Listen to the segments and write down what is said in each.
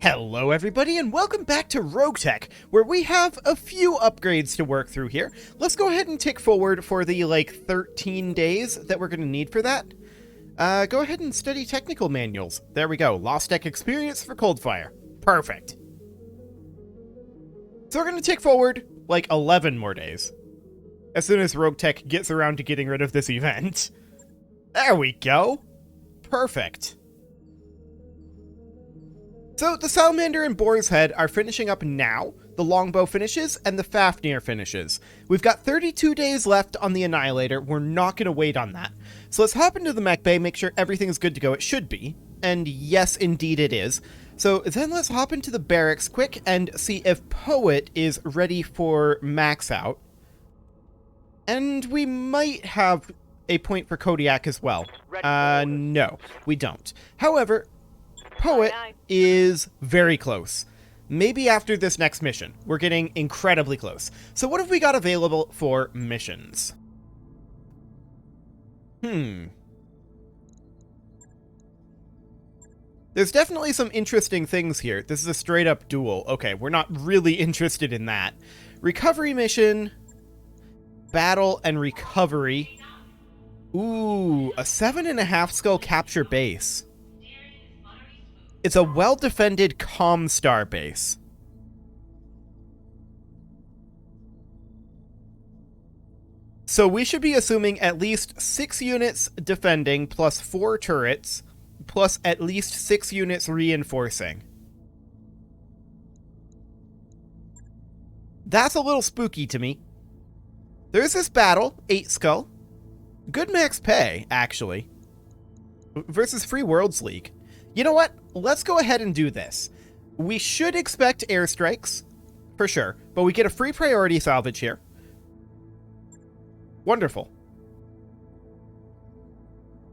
Hello everybody and welcome back to RogueTech, where we have a few upgrades to work through here. Let's go ahead and tick forward for the 13 days that we're going to need for that. Go ahead and study technical manuals. There we go, Lost Tech Experience for Coldfire. Perfect. So we're going to tick forward 11 more days. As soon as RogueTech gets around to getting rid of this event. There we go. Perfect. So the Salamander and Boar's Head are finishing up now, the Longbow finishes, and the Fafnir finishes. We've got 32 days left on the Annihilator, we're not going to wait on that. So let's hop into the mech bay, make sure everything's good to go, it should be. And yes, indeed it is. So then let's hop into the barracks quick and see if Poet is ready for max out. And we might have a point for Kodiak as well. No, we don't. However, Poet is very close. Maybe after this next mission. We're getting incredibly close. So what have we got available for missions? There's definitely some interesting things here. This is a straight up duel. Okay, we're not really interested in that. Recovery mission, battle and recovery. Ooh, a 7.5 skull capture base. It's a well-defended Comstar base. So we should be assuming at least 6 units defending, plus 4 turrets, plus at least 6 units reinforcing. That's a little spooky to me. There's this battle, 8 skull. Good max pay, actually. Versus Free Worlds League. You know what? Let's go ahead and do this. We should expect airstrikes, for sure, but we get a free priority salvage here. Wonderful.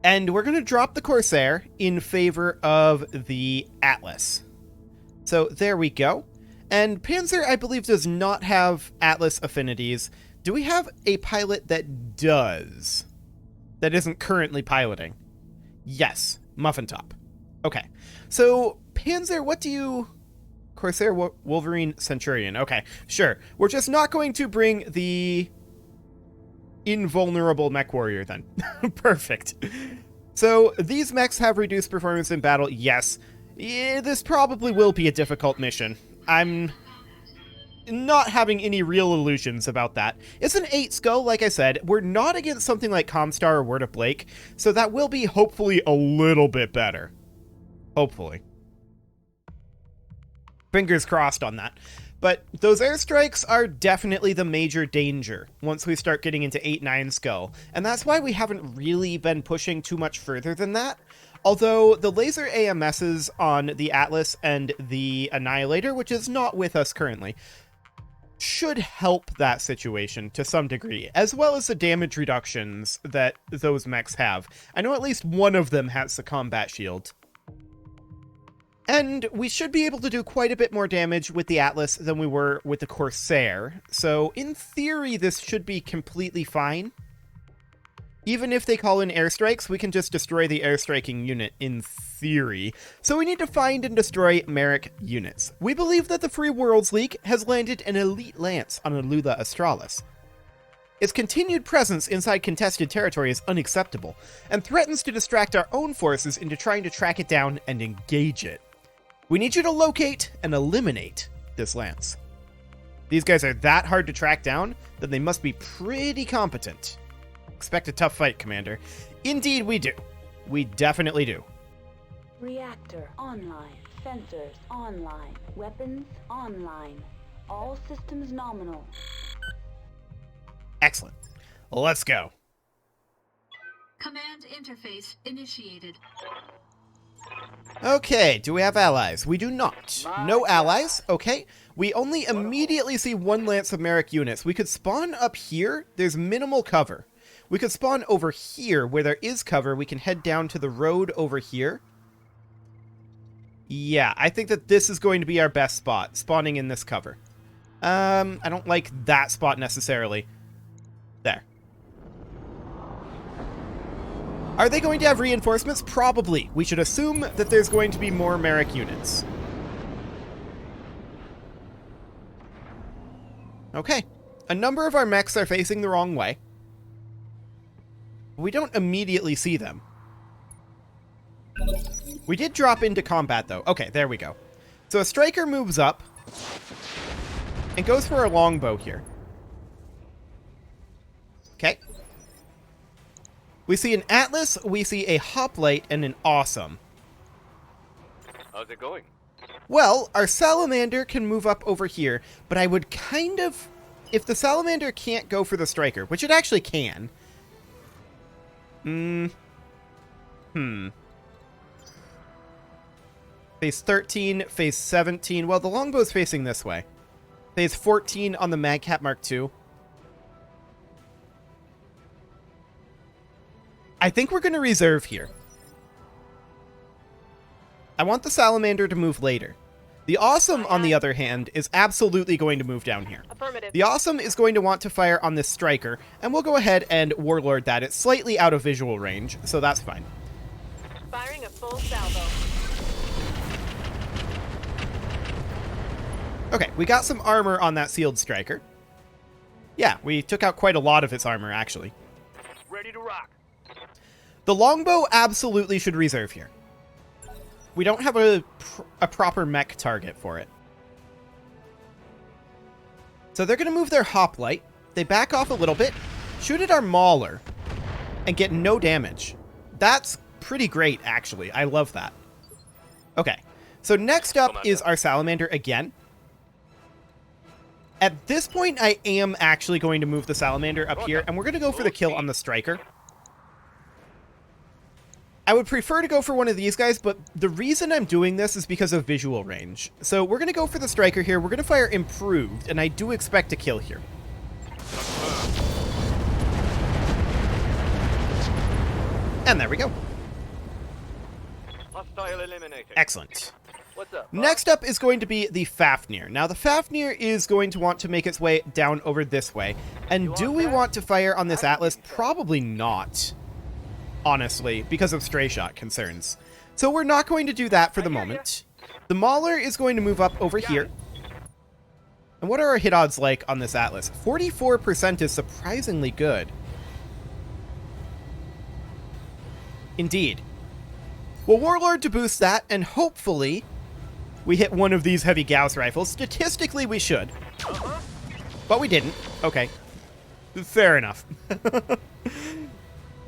And we're going to drop the Corsair in favor of the Atlas. So there we go. And Panzer, I believe, does not have Atlas affinities. Do we have a pilot that does? That isn't currently piloting? Yes, Muffin Top. Okay, so Panzer, what do you... Corsair, Wolverine, Centurion. Okay, sure. We're just not going to bring the invulnerable mech warrior then. Perfect. So these mechs have reduced performance in battle. Yes, this probably will be a difficult mission. I'm not having any real illusions about that. It's an 8 skull, like I said. We're not against something like Comstar or Word of Blake, so that will be hopefully a little bit better. Hopefully. Fingers crossed on that. But those airstrikes are definitely the major danger once we start getting into 8-9 skull. And that's why we haven't really been pushing too much further than that. Although the laser AMSs on the Atlas and the Annihilator, which is not with us currently, should help that situation to some degree, as well as the damage reductions that those mechs have. I know at least one of them has the combat shield. And we should be able to do quite a bit more damage with the Atlas than we were with the Corsair. So in theory, this should be completely fine. Even if they call in airstrikes, we can just destroy the airstriking unit in theory. So we need to find and destroy Merrick units. We believe that the Free Worlds League has landed an elite lance on Alula Australis. Its continued presence inside contested territory is unacceptable, and threatens to distract our own forces into trying to track it down and engage it. We need you to locate and eliminate this lance. These guys are that hard to track down that they must be pretty competent. Expect a tough fight, Commander. Indeed we do. We definitely do. Reactor online. Sensors online. Weapons online. All systems nominal. Excellent. Let's go. Command interface initiated. Okay, do we have allies? We do not. No allies. Okay. We only immediately see one lance of Merrick units. We could spawn up here. There's minimal cover. We could spawn over here where there is cover. We can head down to the road over here. Yeah, I think that this is going to be our best spot, spawning in this cover. I don't like that spot necessarily. There. Are they going to have reinforcements? Probably. We should assume that there's going to be more Merrick units. Okay. A number of our mechs are facing the wrong way. We don't immediately see them. We did drop into combat, though. Okay, there we go. So a striker moves up and goes for a longbow here. Okay. We see an Atlas, we see a Hoplite, and an Awesome. How's it going? Well, our Salamander can move up over here, but I would kind of... If the Salamander can't go for the striker, which it actually can... Phase 13, phase 17... Well, the longbow's facing this way. Phase 14 on the Magcat Mark II. I think we're going to reserve here. I want the Salamander to move later. The Awesome, on the other hand, is absolutely going to move down here. Affirmative. The Awesome is going to want to fire on this striker, and we'll go ahead and Warlord that. It's slightly out of visual range, so that's fine. Firing a full salvo. Okay, we got some armor on that sealed striker. Yeah, we took out quite a lot of its armor, actually. Ready to rock. The longbow absolutely should reserve here. We don't have a proper mech target for it. So they're going to move their hoplite. They back off a little bit, shoot at our mauler, and get no damage. That's pretty great, actually. I love that. Okay, so next up is our Salamander again. At this point, I am actually going to move the Salamander up here, and we're going to go for the kill on the striker. I would prefer to go for one of these guys, but the reason I'm doing this is because of visual range. So we're going to go for the striker here. We're going to fire improved, and I do expect a kill here. And there we go. Hostile eliminated. Excellent. What's up? Next up is going to be the Fafnir. Now, the Fafnir is going to want to make its way down over this way. And do we want to fire on this Atlas? Probably not. Honestly, because of stray shot concerns. So we're not going to do that for the moment. The Mauler is going to move up over here. And what are our hit odds like on this Atlas? 44% is surprisingly good. Indeed. Well, Warlord to boost that, and hopefully we hit one of these heavy Gauss rifles. Statistically, we should. But we didn't. Okay. Fair enough.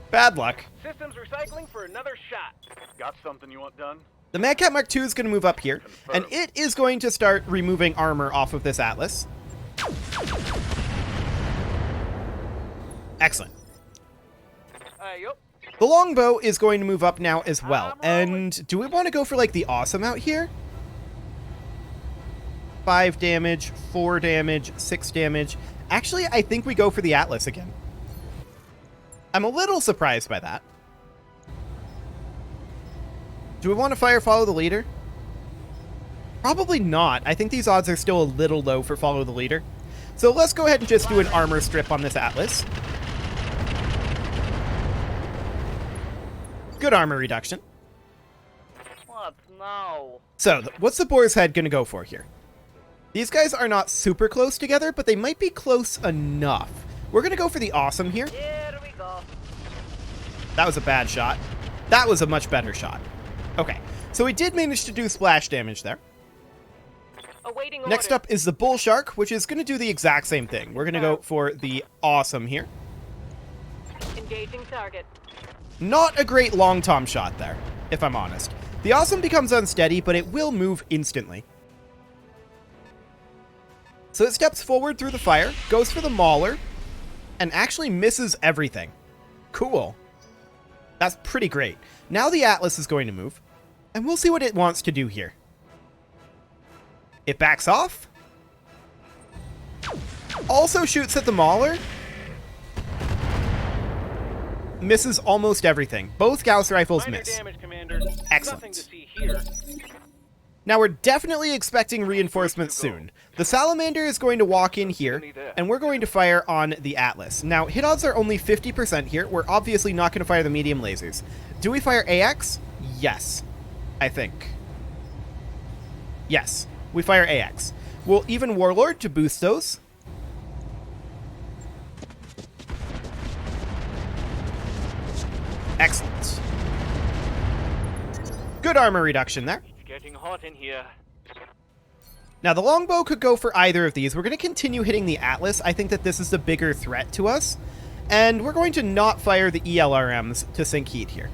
Bad luck. Systems recycling for another shot. Got something you want done? The Magcat Mark II is going to move up here, and it is going to start removing armor off of this Atlas. Excellent. Yup. The longbow is going to move up now as well. And do we want to go for, like, the Awesome out here? 5 damage, 4 damage, 6 damage. Actually, I think we go for the Atlas again. I'm a little surprised by that. Do we want to fire follow the leader? Probably not. I think these odds are still a little low for follow the leader. So let's go ahead and just do an armor strip on this Atlas. Good armor reduction. What now? So, what's the Boar's Head going to go for here? These guys are not super close together, but they might be close enough. We're going to go for the Awesome here. Here we go. That was a bad shot. That was a much better shot. Okay, so we did manage to do splash damage there. Awaiting Next order. up is the Bull Shark, which is going to do the exact same thing. We're going to go for the Awesome here. Engaging target. Not a great long tom shot there, if I'm honest. The Awesome becomes unsteady, but it will move instantly. So it steps forward through the fire, goes for the Mauler, and actually misses everything. Cool. That's pretty great. Now the Atlas is going to move, and we'll see what it wants to do here. It backs off. Also shoots at the Mauler. Misses almost everything. Both Gauss rifles Minor miss. damage, Commander. Excellent. Nothing to see here. Now we're definitely expecting reinforcements soon. The Salamander is going to walk in here, and we're going to fire on the Atlas. Now, hit odds are only 50% here. We're obviously not going to fire the medium lasers. Do we fire AX? Yes, I think. Yes, we fire AX. We'll even Warlord to boost those. Excellent. Good armor reduction there. It's getting hot in here. Now, the longbow could go for either of these. We're going to continue hitting the Atlas. I think that this is the bigger threat to us. And we're going to not fire the ELRMs to sink heat here.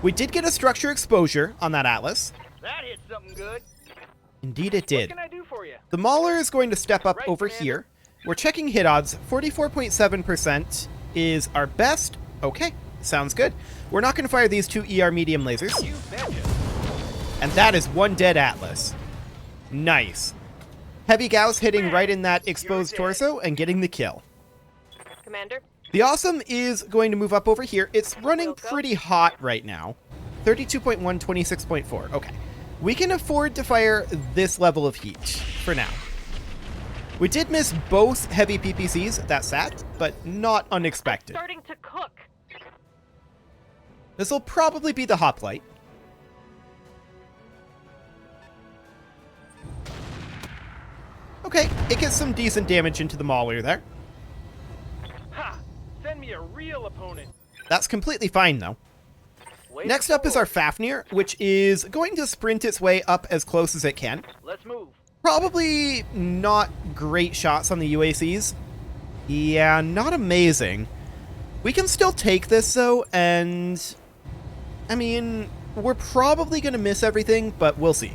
We did get a structure exposure on that Atlas. That hit something good. Indeed it What did. can I do for you? The Mauler is going to step up Right, over Commander. here. We're checking hit odds. 44.7% is our best. Okay, sounds good. We're not going to fire these 2 ER medium lasers. You betcha. And that is 1 dead Atlas. Nice. Heavy Gauss hitting right in that exposed torso and getting the kill. Commander, The Awesome is going to move up over here. It's running pretty hot right now. 32.1, 26.4. Okay. We can afford to fire this level of heat for now. We did miss both heavy PPCs, that's sad, but not unexpected. starting to cook. This will probably be the hoplite. Okay, it gets some decent damage into the Mauler there. Ha! Send me a real opponent. That's completely fine, though. Way Next to up is our forward. Fafnir, which is going to sprint its way up as close as it can. Let's move. Probably not great shots on the UACs. Yeah, not amazing. We can still take this, though, and... I mean, we're probably going to miss everything, but we'll see.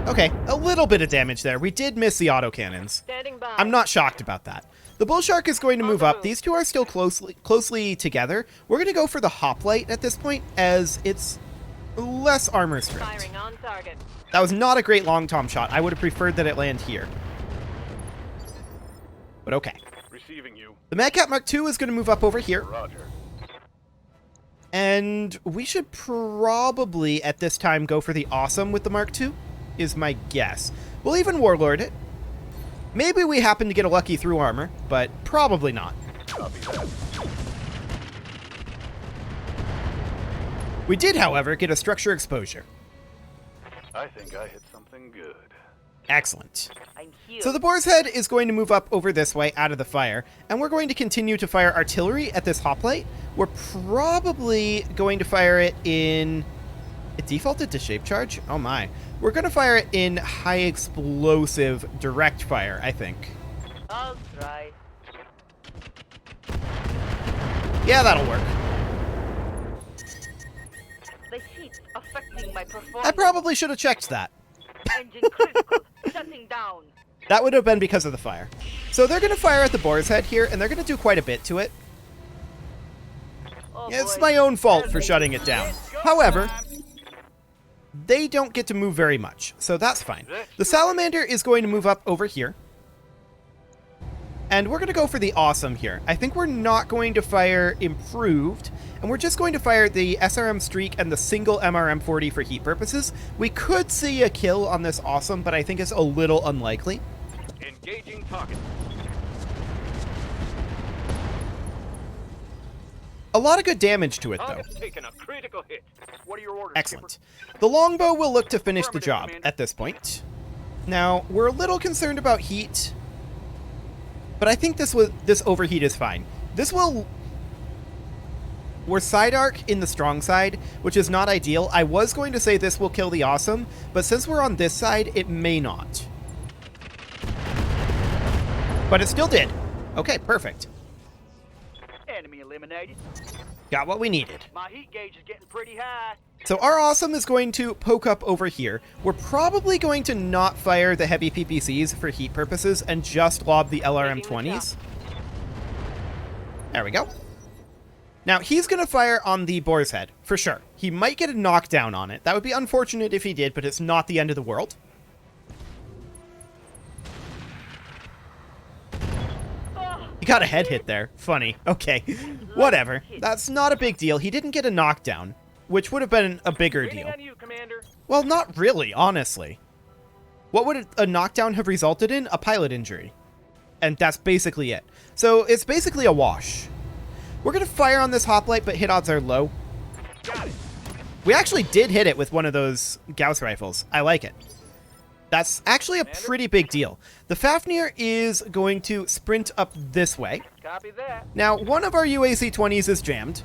Okay, a little bit of damage there. We did miss the autocannons. Standing by. I'm not shocked about that. The Bull Shark is going to On move the up. move. These two are still closely together. We're going to go for the Hoplite at this point, as it's less armor stripped. Firing on target. That was not a great long tom shot. I would have preferred that it land here. But okay. Receiving you. The Madcap Mark II is going to move up over here. Roger. And we should probably, at this time, go for the Awesome with the Mark II, is my guess. We'll even Warlord it. Maybe we happen to get a lucky through armor, but probably not. Copy that. We did, however, get a structure exposure. I think I hit something good. Excellent. I'm here. So the Boar's Head is going to move up over this way out of the fire, and we're going to continue to fire artillery at this hoplite. We're probably going to fire it in... It defaulted to shape charge? Oh my. We're going to fire it in high explosive direct fire, I think. I'll try. Yeah, that'll work. The heat affecting my performance. I probably should have checked that. Engine critical. Shutting down. That would have been because of the fire. So they're going to fire at the Boar's Head here, and they're going to do quite a bit to it. Oh, It's boy. my own fault for shutting it down. However, they don't get to move very much, so that's fine. The Salamander is going to move up over here. And we're going to go for the Awesome here. I think we're not going to fire Improved, and we're just going to fire the SRM Streak and the single MRM-40 for heat purposes. We could see a kill on this Awesome, but I think it's a little unlikely. Engaging target. A lot of good damage to it, though. Target's taking a critical hit. What are your orders? Excellent. The Longbow will look to finish the Affirmative, job Commander. at this point. Now, we're a little concerned about heat, but I think this overheat is fine. We're side arc in the strong side, which is not ideal. I was going to say this will kill the Awesome, but since we're on this side, it may not. But it still did. Okay, perfect. Enemy eliminated. Got what we needed. My heat gauge is getting pretty high. So our Awesome is going to poke up over here. We're probably going to not fire the heavy PPCs for heat purposes and just lob the LRM-20s. There we go. Now, he's going to fire on the Boar's Head, for sure. He might get a knockdown on it. That would be unfortunate if he did, but it's not the end of the world. He got a head hit there. Funny. Okay. Whatever. That's not a big deal. He didn't get a knockdown, which would have been a bigger Waiting deal. on you, Commander. Well, not really, honestly. What would a knockdown have resulted in? A pilot injury. And that's basically it. So it's basically a wash. We're going to fire on this hoplite, but hit odds are low. Got it. We actually did hit it with one of those Gauss rifles. I like it. That's actually a pretty big deal. The Fafnir is going to sprint up this way. Copy that. Now, one of our UAC-20s is jammed.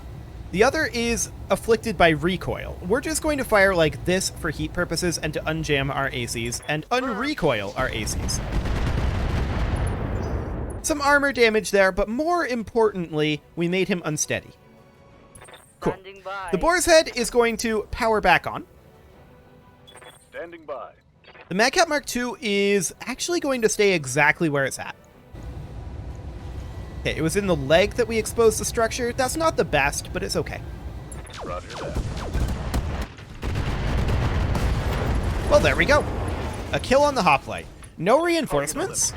The other is afflicted by recoil. We're just going to fire like this for heat purposes and to unjam our ACs and unrecoil our ACs. Some armor damage there, but more importantly, we made him unsteady. Cool. Standing by. The Boar's Head is going to power back on. Standing by. The Madcap Mark II is actually going to stay exactly where it's at. Okay, it was in the leg that we exposed the structure. That's not the best, but it's okay. Roger that. Well, there we go. A kill on the hoplite. No reinforcements?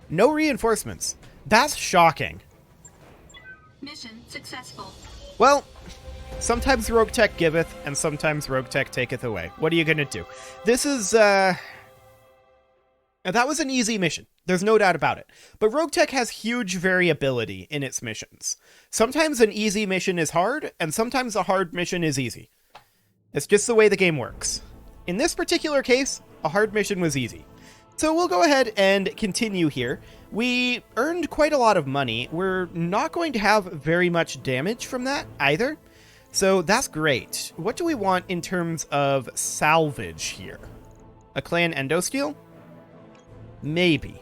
No reinforcements. That's shocking. Mission successful. Well, sometimes RogueTech giveth, and sometimes RogueTech taketh away. What are you gonna do? This is, that was an easy mission. There's no doubt about it. But RogueTech has huge variability in its missions. Sometimes an easy mission is hard, and sometimes a hard mission is easy. It's just the way the game works. In this particular case, a hard mission was easy. So we'll go ahead and continue here. We earned quite a lot of money. We're not going to have very much damage from that either. So that's great. What do we want in terms of salvage here? A clan endosteel? Maybe.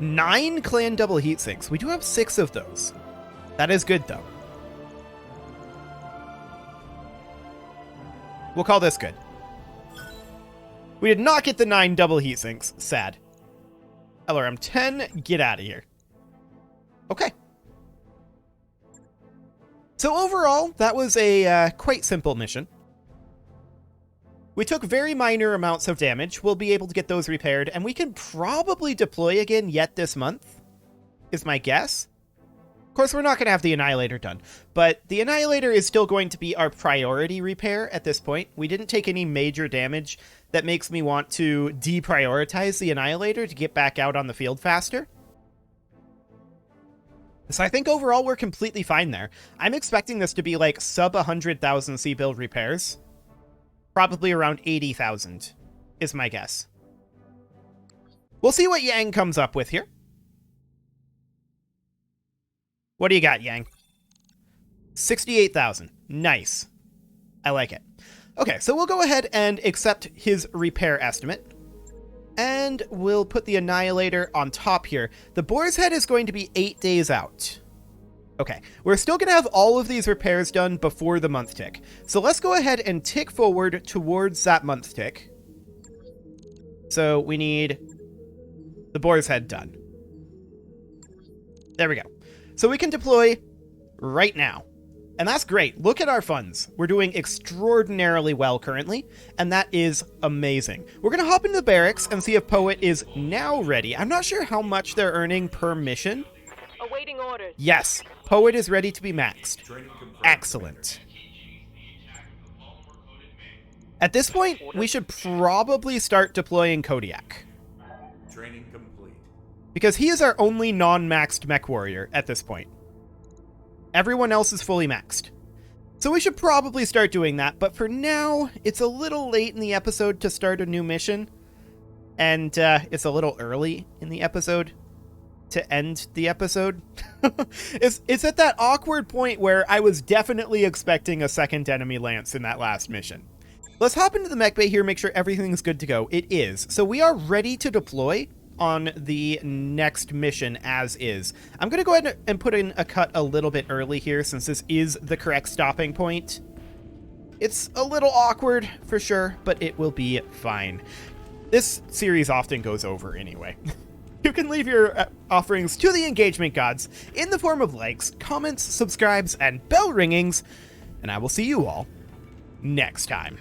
9 clan double heat sinks. We do have 6 of those. That is good, though. We'll call this good. We did not get the 9 double heat sinks. Sad. LRM 10, get out of here. Okay. So overall, that was a quite simple mission. We took very minor amounts of damage. We'll be able to get those repaired, and we can probably deploy again yet this month, is my guess. Of course, we're not going to have the Annihilator done, but the Annihilator is still going to be our priority repair at this point. We didn't take any major damage that makes me want to deprioritize the Annihilator to get back out on the field faster. So I think overall we're completely fine there. I'm expecting this to be like sub 100,000 C-build repairs. Probably around 80,000 is my guess. We'll see what Yang comes up with here. What do you got, Yang? 68,000. Nice. I like it. Okay, so we'll go ahead and accept his repair estimate. And we'll put the Annihilator on top here. The Boar's Head is going to be 8 days out. Okay, we're still going to have all of these repairs done before the month tick. So let's go ahead and tick forward towards that month tick. So we need the Boar's Head done. There we go. So we can deploy right now. And that's great. Look at our funds. We're doing extraordinarily well currently, and that is amazing. We're going to hop into the barracks and see if Poet is now ready. I'm not sure how much they're earning per mission. Awaiting orders. Yes, Poet is ready to be maxed. Excellent. At this point, we should probably start deploying Kodiak. Training complete. Because he is our only non-maxed mech warrior at this point. Everyone else is fully maxed. So we should probably start doing that, but for now, it's a little late in the episode to start a new mission. And it's a little early in the episode to end the episode. It's at that awkward point where I was definitely expecting a second enemy lance in that last mission. Let's hop into the mech bay here, make sure everything's good to go. It is. So we are ready to deploy on the next mission as is. I'm going to go ahead and put in a cut a little bit early here since this is the correct stopping point. It's a little awkward for sure, but it will be fine. This series often goes over anyway. You can leave your offerings to the engagement gods in the form of likes, comments, subscribes, and bell ringings, and I will see you all next time.